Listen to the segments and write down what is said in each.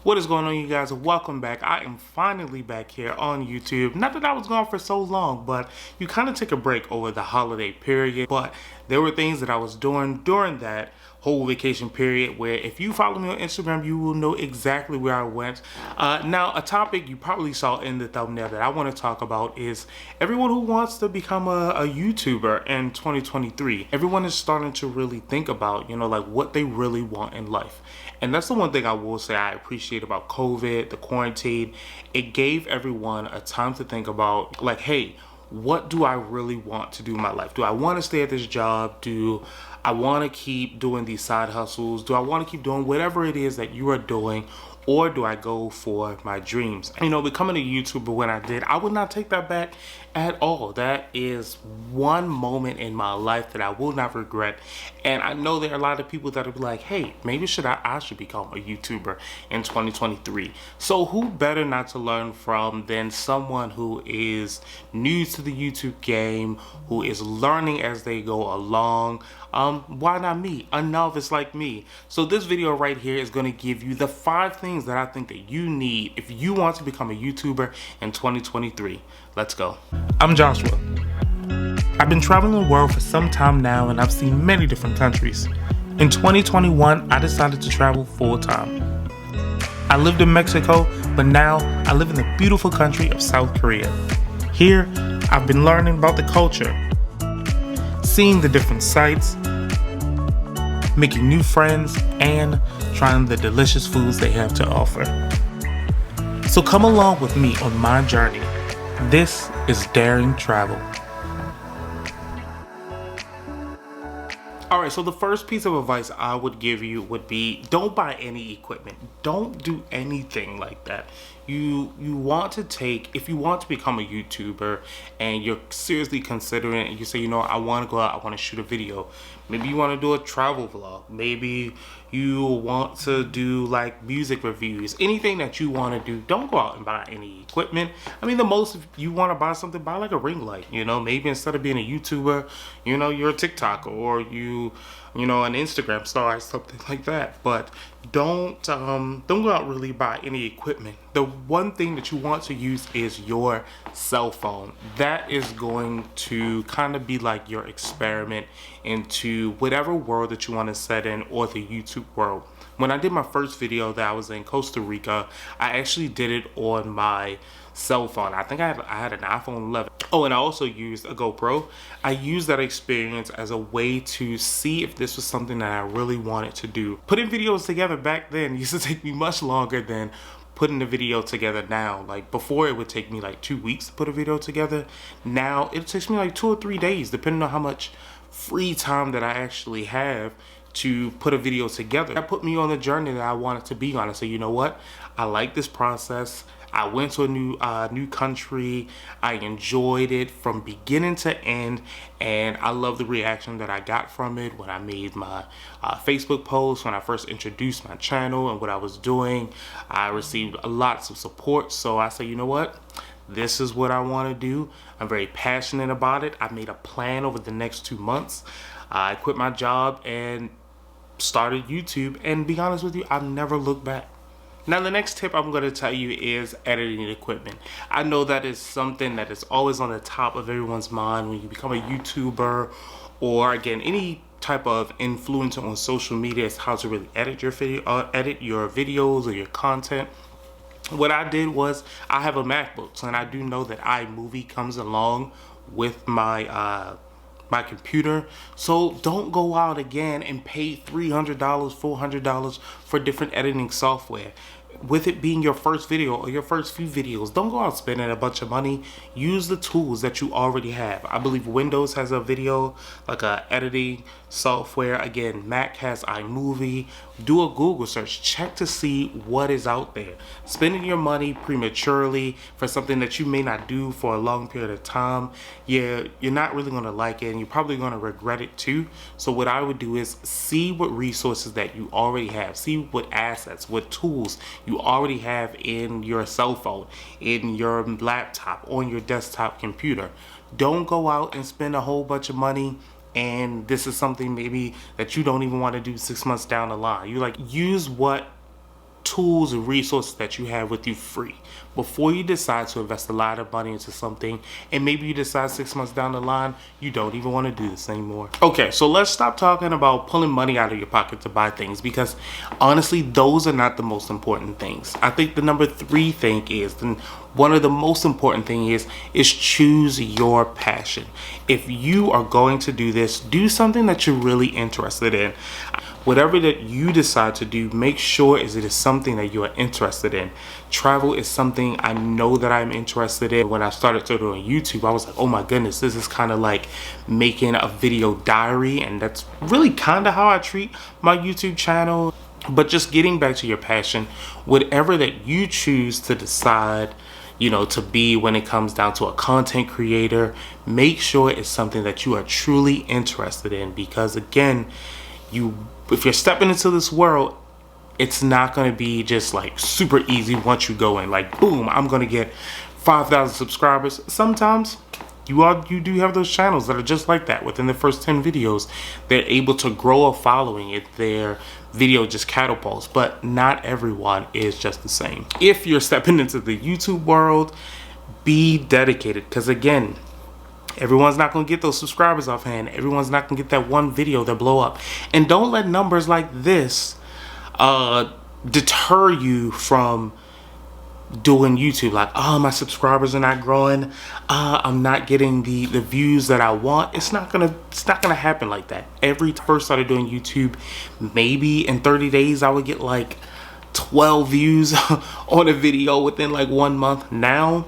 What is going on, you guys? Welcome back. I am finally back here on YouTube. Not that I was gone for so long, but you kind of took a break over the holiday period. But there were things that I was doing during that whole vacation period where if you follow me on Instagram, you will know exactly where I went. Now, a topic you probably saw in the thumbnail that I want to talk about is everyone who wants to become a YouTuber in 2023. Everyone is starting to really think about, like what they really want in life. And that's the one thing I will say I appreciate about COVID, the quarantine. It gave everyone a time to think about, like, hey, what do I really want to do in my life? Do I want to stay at this job? Do I want to keep doing these side hustles? Do I want to keep doing whatever it is that you are doing? Or do I go for my dreams? Becoming a YouTuber when I did, I would not take that back at all. That is one moment in my life that I will not regret. And I know there are a lot of people that will be like, hey, maybe I should become a YouTuber in 2023. So who better not to learn from than someone who is new to the YouTube game, who is learning as they go along. Why not me? A novice like me. So this video right here is going to give you the 5 things that I think that you need if you want to become a YouTuber in 2023. Let's go. I'm Joshua. I've been traveling the world for some time now and I've seen many different countries. In 2021, I decided to travel full-time. I lived in Mexico, but now I live in the beautiful country of South Korea. Here, I've been learning about the culture, seeing the different sights, making new friends, and trying the delicious foods they have to offer. So come along with me on my journey. This is Daring Travel. Alright, so the first piece of advice I would give you would be don't buy any equipment. Don't do anything like that. You want to take, if you want to become a YouTuber and you're seriously considering it and you say, I want to go out, I want to shoot a video. Maybe you want to do a travel vlog. Maybe you want to do like music reviews. Anything that you want to do, don't go out and buy any equipment. The most, if you want to buy something, buy like a ring light. Maybe instead of being a YouTuber, you're a TikToker or an Instagram star or something like that. But don't go out really buy any equipment. The one thing that you want to use is your cell phone. That is going to kind of be like your experiment into whatever world that you want to set in, or the YouTube world. When I did my first video that I was in Costa Rica, I actually did it on my cell phone. I think I had an iPhone 11. Oh, and I also used a GoPro. I used that experience as a way to see if this was something that I really wanted to do. Putting videos together back then used to take me much longer than putting the video together now. Like before, it would take me like 2 weeks to put a video together. Now it takes me like 2 or 3 days, depending on how much free time that I actually have to put a video together. That put me on the journey that I wanted to be on. I said, you know what? I like this process. I went to a new country. I enjoyed it from beginning to end, and I love the reaction that I got from it when I made my Facebook post, when I first introduced my channel and what I was doing. I received lots of support, so I said, you know what? This is what I want to do. I'm very passionate about it. I made a plan over the next 2 months. I quit my job and started YouTube, and to be honest with you, I've never looked back. Now the next tip I'm going to tell you is editing equipment. I know that is something that is always on the top of everyone's mind when you become a YouTuber, or again any type of influencer on social media, is how to really edit your videos or your content. What I did was, I have a MacBook, and I do know that iMovie comes along with my my computer. So don't go out again and pay $300, $400 for different editing software. With it being your first video or your first few videos, don't go out spending a bunch of money. Use the tools that you already have. I believe Windows has a video, like a editing software. Again, Mac has iMovie. Do a Google search. Check to see what is out there. Spending your money prematurely for something that you may not do for a long period of time, you're not really going to like it, and you're probably going to regret it too. So what I would do is see what resources that you already have. See what assets, what tools you already have in your cell phone, in your laptop, on your desktop computer. Don't go out and spend a whole bunch of money and this is something maybe that you don't even want to do 6 months down the line. You use what tools and resources that you have with you free before you decide to invest a lot of money into something, and maybe you decide 6 months down the line you don't even want to do this anymore. Okay, so let's stop talking about pulling money out of your pocket to buy things, because honestly those are not the most important things. I think the number 3 thing is, and one of the most important thing is choose your passion. If you are going to do this, do something that you're really interested in. Whatever that you decide to do, make sure it is something that you are interested in. Travel is something I know that I'm interested in. When I started to do on YouTube, I was like, oh my goodness, this is kind of like making a video diary, and that's really kind of how I treat my YouTube channel. But just getting back to your passion, whatever that you choose to decide, you know, to be when it comes down to a content creator, make sure it's something that you are truly interested in, because again, if you're stepping into this world, it's not going to be just like super easy once you go in, like boom, I'm going to get 5,000 subscribers. Sometimes you do have those channels that are just like that. Within the first 10 videos, they're able to grow a following if their video just catapults, but not everyone is just the same. If you're stepping into the YouTube world, be dedicated, because again, everyone's not going to get those subscribers offhand. Everyone's not going to get that one video that blow up. And don't let numbers like this deter you from doing YouTube. Like, oh, my subscribers are not growing. I'm not getting the views that I want. It's not gonna happen like that. First started doing YouTube, maybe in 30 days I would get like 12 views on a video within like 1 month. Now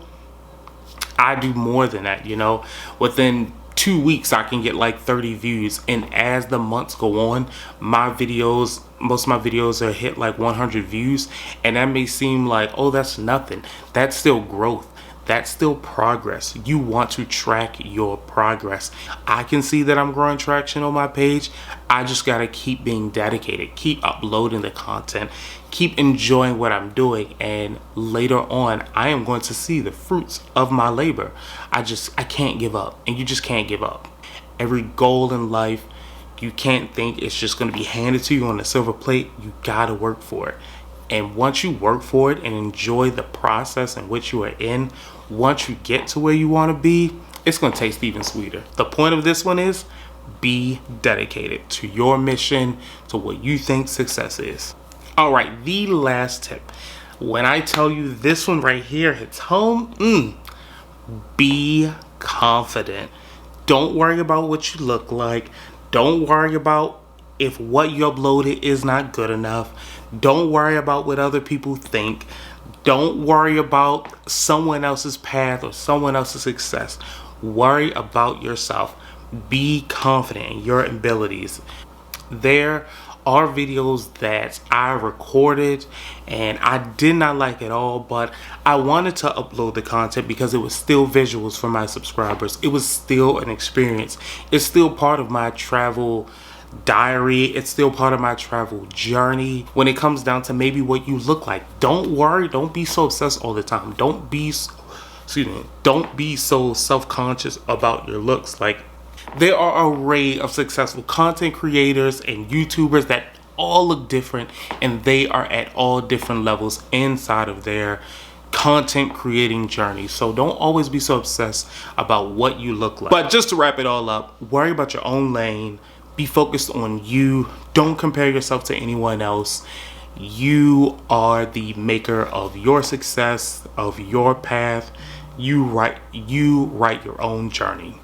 I do more than that, you know. Within 2 weeks I can get like 30 views, and as the months go on, most of my videos are hit like 100 views, and that may seem like, oh, that's nothing. That's still growth. That's still progress. You want to track your progress. I can see that I'm growing traction on my page. I just gotta keep being dedicated, keep uploading the content, keep enjoying what I'm doing, and later on I am going to see the fruits of my labor. I can't give up, and you just can't give up. Every goal in life, you can't think it's just going to be handed to you on a silver plate. You gotta work for it. And once you work for it and enjoy the process in which you are in, once you get to where you want to be, it's going to taste even sweeter. The point of this one is be dedicated to your mission, to what you think success is. All right, the last tip. When I tell you this one right here hits home, be confident. Don't worry about what you look like. Don't worry about if what you uploaded is not good enough. Don't worry about what other people think. Don't worry about someone else's path or someone else's success. Worry about yourself. Be confident in your abilities. There are videos that I recorded and I did not like at all, but I wanted to upload the content because it was still visuals for my subscribers. It was still an experience. It's still part of my travel diary. It's still part of my travel journey. When it comes down to maybe what you look like, don't worry. Don't be so obsessed all the time. Don't be so self-conscious about your looks. Like, there are an array of successful content creators and YouTubers that all look different, and they are at all different levels inside of their content creating journey. So don't always be so obsessed about what you look like. But just to wrap it all up, worry about your own lane. Be focused on you. Don't compare yourself to anyone else. You are the maker of your success, of your path. You write your own journey.